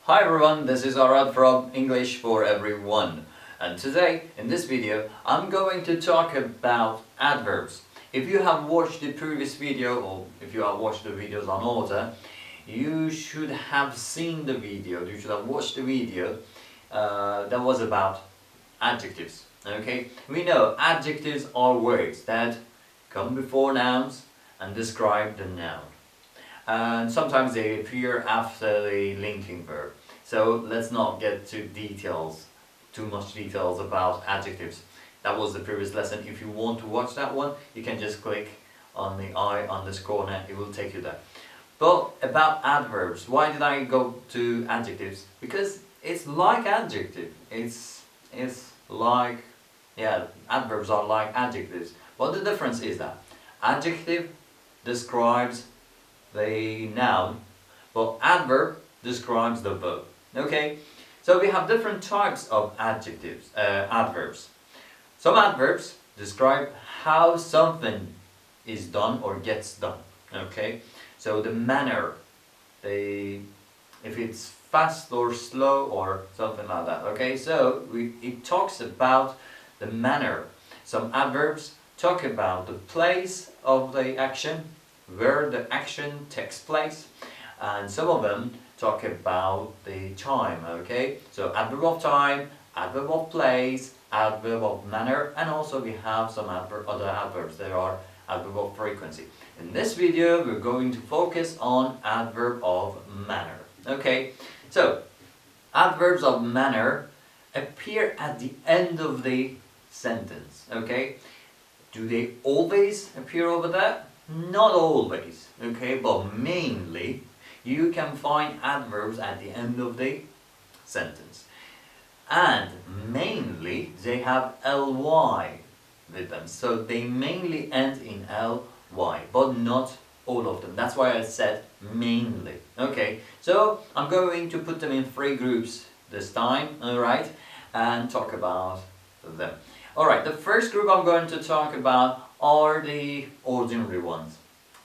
Hi everyone, this is Arad from English for Everyone, and today in this video I'm going to talk about adverbs. If you have watched the previous video, or if you have watched the videos on order, you should have seen the video, you should have watched the video that was about adjectives. Okay, we know adjectives are words that come before nouns and describe the noun. And sometimes they appear after the linking verb. So let's not get too much details about adjectives. That was the previous lesson. If you want to watch that one, you can just click on the eye on this corner, it will take you there. But about adverbs, why did I go to adjectives? Because it's like adjective. It's like, yeah, adverbs are like adjectives. But the difference is that adjective describes the noun, but adverb describes the verb. Okay, so we have different types of adverbs. Some adverbs describe how something is done or gets done. Okay, so the manner, if it's fast or slow or something like that. Okay, so it talks about the manner. Some adverbs talk about the place of the action, where the action takes place, and some of them talk about the time. Okay, so adverb of time, adverb of place, adverb of manner, and also we have some other adverbs. There are adverb of frequency. In this video we're going to focus on adverb of manner. Okay, so adverbs of manner appear at the end of the sentence. Okay, do they always appear over there? Not always, okay, but mainly you can find adverbs at the end of the sentence. And mainly they have ly with them, so they mainly end in ly, but not all of them. That's why I said mainly. Okay, so I'm going to put them in 3 groups this time, alright, and talk about them. Alright, the first group I'm going to talk about are the ordinary ones.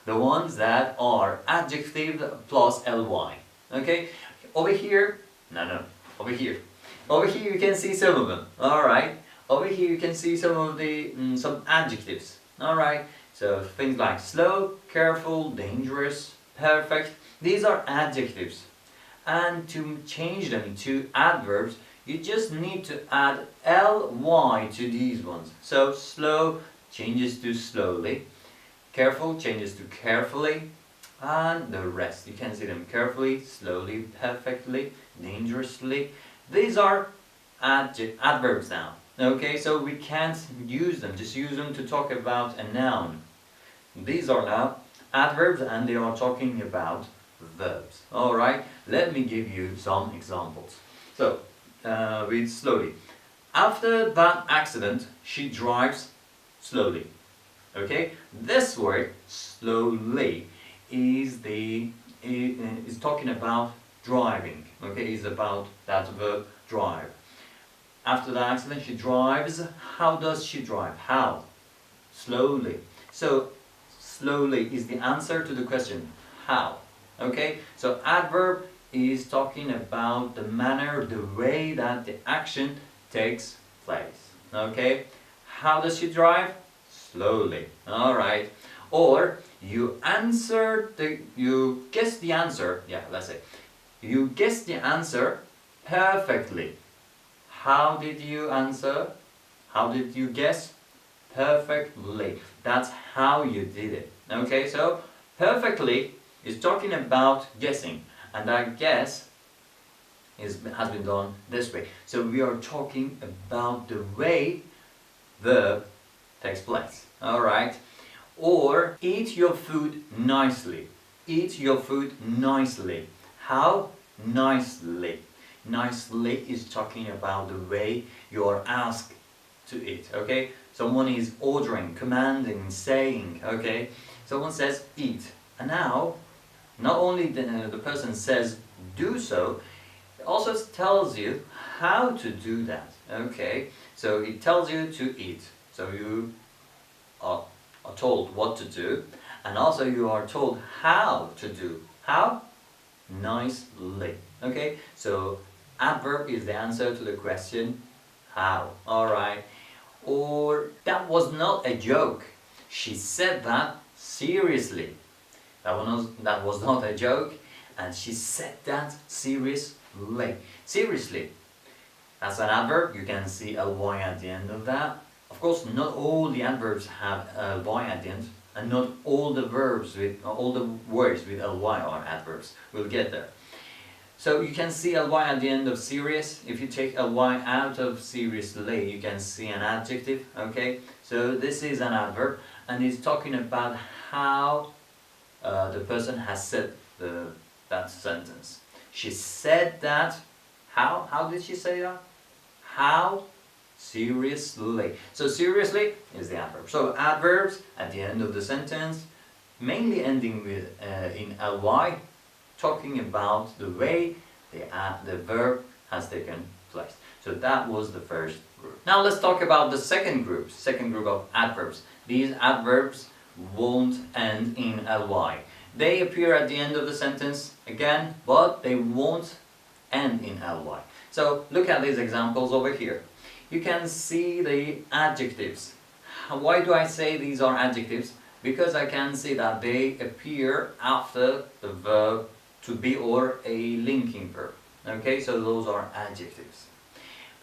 The ones that are adjective plus ly. Okay? Over here, over here. Over here you can see some of them. Alright? Over here you can see some of the, some adjectives. Alright? So things like slow, careful, dangerous, perfect. These are adjectives. And to change them to adverbs, you just need to add ly to these ones. So slow changes to slowly, careful changes to carefully, and the rest. You can see them: carefully, slowly, perfectly, dangerously. These are adverbs now. Okay, so we can't use them, just use them to talk about a noun. These are now adverbs and they are talking about verbs. Alright, let me give you some examples. So, read slowly. After that accident, she drives slowly. Okay, this word slowly is talking about driving. Okay, is about that verb drive. After the accident, she drives. How does she drive? How? Slowly. So slowly is the answer to the question how. Okay, so adverb is talking about the manner, the way that the action takes place. Okay, how does she drive? Slowly. Alright. Or you guess the answer. Yeah, let's say you guess the answer perfectly. How did you answer? How did you guess? Perfectly. That's how you did it. Okay, so perfectly is talking about guessing, and that guess has been done this way. So we are talking about the way verb takes place. Alright. Or eat your food nicely. Eat your food nicely. How? Nicely. Nicely is talking about the way you are asked to eat. Okay? Someone is ordering, commanding, saying. Okay? Someone says eat. And now, not only the person says do so, it also tells you how to do that. Okay? So it tells you to eat. So you are told what to do, and also you are told how to do. How? nicely. Okay, so adverb is the answer to the question how. Alright. Or that was not a joke. She said that seriously. That was not a joke, and she said that seriously. Seriously. That's an adverb. You can see ly at the end of that. Of course, not all the adverbs have ly at the end, and not all the words with ly are adverbs. We'll get there. So you can see ly at the end of serious. If you take ly out of seriously, you can see an adjective. Okay, so this is an adverb, and it's talking about how the person has said that sentence. She said that. How? How did she say that? How? Seriously. So seriously is the adverb. So adverbs at the end of the sentence, mainly ending with in ly, talking about the way the verb has taken place. So that was the first group. Now let's talk about the second group of adverbs. These adverbs won't end in ly. They appear at the end of the sentence again, but they won't end in ly. So look at these examples over here. You can see the adjectives. Why do I say these are adjectives? Because I can see that they appear after the verb to be or a linking verb. Okay, so those are adjectives.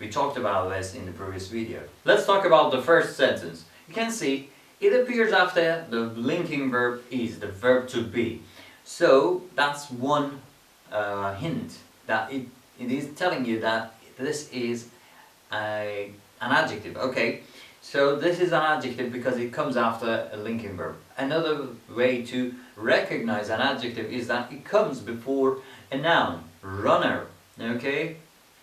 We talked about this in the previous video. Let's talk about the first sentence. You can see it appears after the linking verb is, the verb to be. So that's one hint that it is telling you that this is an adjective. Okay, so this is an adjective because it comes after a linking verb. Another way to recognize an adjective is that it comes before a noun. Runner. Okay,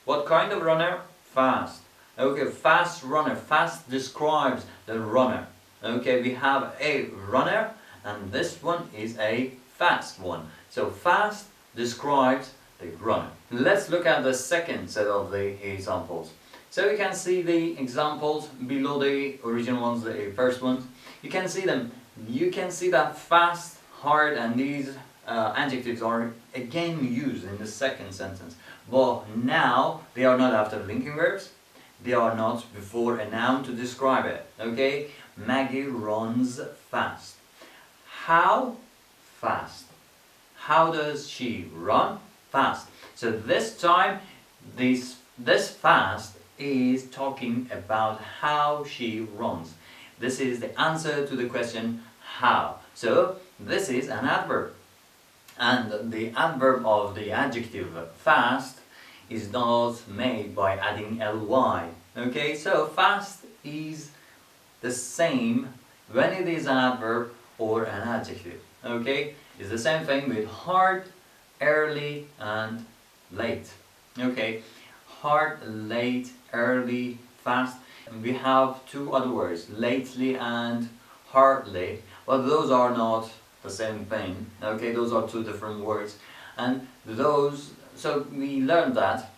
what kind of runner? Fast. Okay, fast runner. Fast describes the runner. Okay, we have a runner, and this one is a fast one. So fast describes the runner. Let's look at the second set of the examples. So you can see the examples below the original ones, the first ones. You can see them. You can see that fast, hard, and these adjectives are again used in the second sentence. But now they are not after linking verbs. They are not before a noun to describe it. Okay? Maggie runs fast. How fast? How does she run? Fast. So this time, this fast is talking about how she runs. This is the answer to the question how. So this is an adverb. And the adverb of the adjective fast is not made by adding ly. Okay, so fast is the same when it is an adverb or an adjective. Okay, it's the same thing with hard, early, and late. Okay, hard, late, early, fast. And we have two other words, lately and hardly, but those are not the same thing. Okay, those are two different words, and those. So we learned that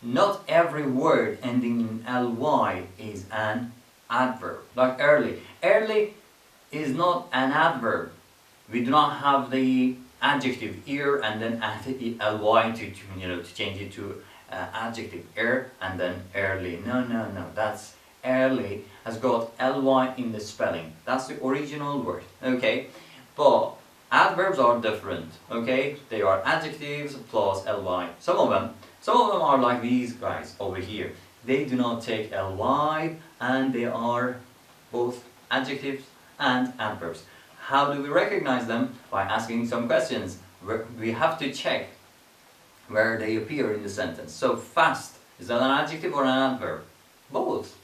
not every word ending in ly is an adverb. Like early. Early is not an adverb. We do not have the adjective ear and then add ly to change it to adjective and then early. No. That's early has got ly in the spelling. That's the original word. Okay, but adverbs are different. Okay, they are adjectives plus ly. Some of them are like these guys over here. They do not take ly, and they are both adjectives and adverbs. How do we recognize them? By asking some questions. We have to check where they appear in the sentence. So fast, is that an adjective or an adverb? Both.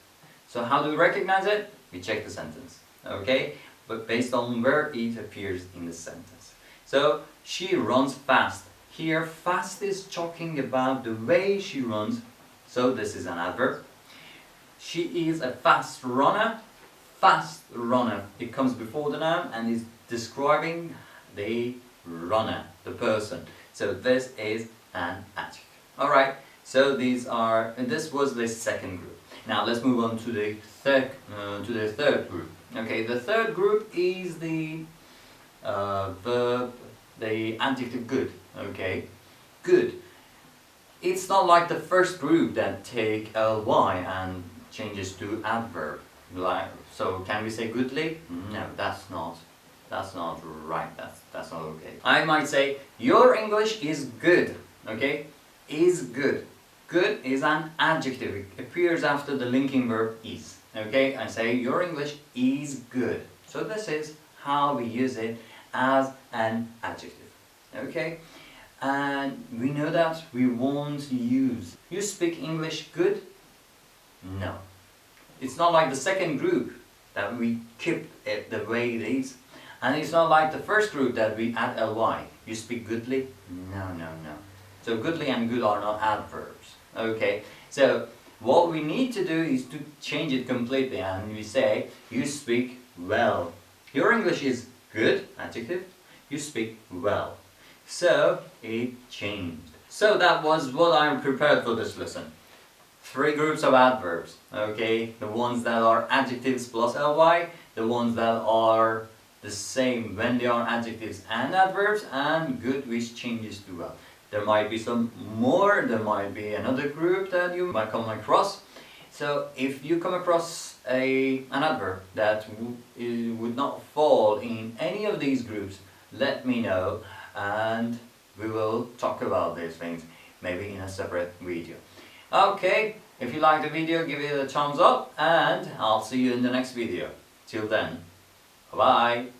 So how do we recognize it? We check the sentence. Okay? But based on where it appears in the sentence. So she runs fast. Here fast is talking about the way she runs. So this is an adverb. She is a fast runner. Fast runner. It comes before the noun and is describing the runner, the person. So this is an adjective. Alright, so this was the second group. Now let's move on to the third group. Okay, the third group is the verb, the adjective good. Okay, good. It's not like the first group that take ly and changes to adverb. Like, so can we say goodly? No, that's not right. That's not okay. I might say your English is good. Okay, is good. Good is an adjective. It appears after the linking verb is. Okay, I say your English is good. So this is how we use it as an adjective. Okay, and we know that we won't use you speak English good. No, it's not like the second group that we keep it the way it is, and it's not like the first group that we add ly. You speak goodly. No. So goodly and good are not adverbs. Okay, so what we need to do is to change it completely, and we say you speak well. Your English is good, adjective. You speak well. So it changed. So that was what I prepared for this lesson. 3 groups of adverbs. Okay, the ones that are adjectives plus ly, the ones that are the same when they are adjectives and adverbs, and good which changes to well. There might be some more, there might be another group that you might come across. So if you come across an adverb that would not fall in any of these groups, let me know and we will talk about these things maybe in a separate video. Okay, if you like the video, give it a thumbs up and I'll see you in the next video. Till then, bye bye.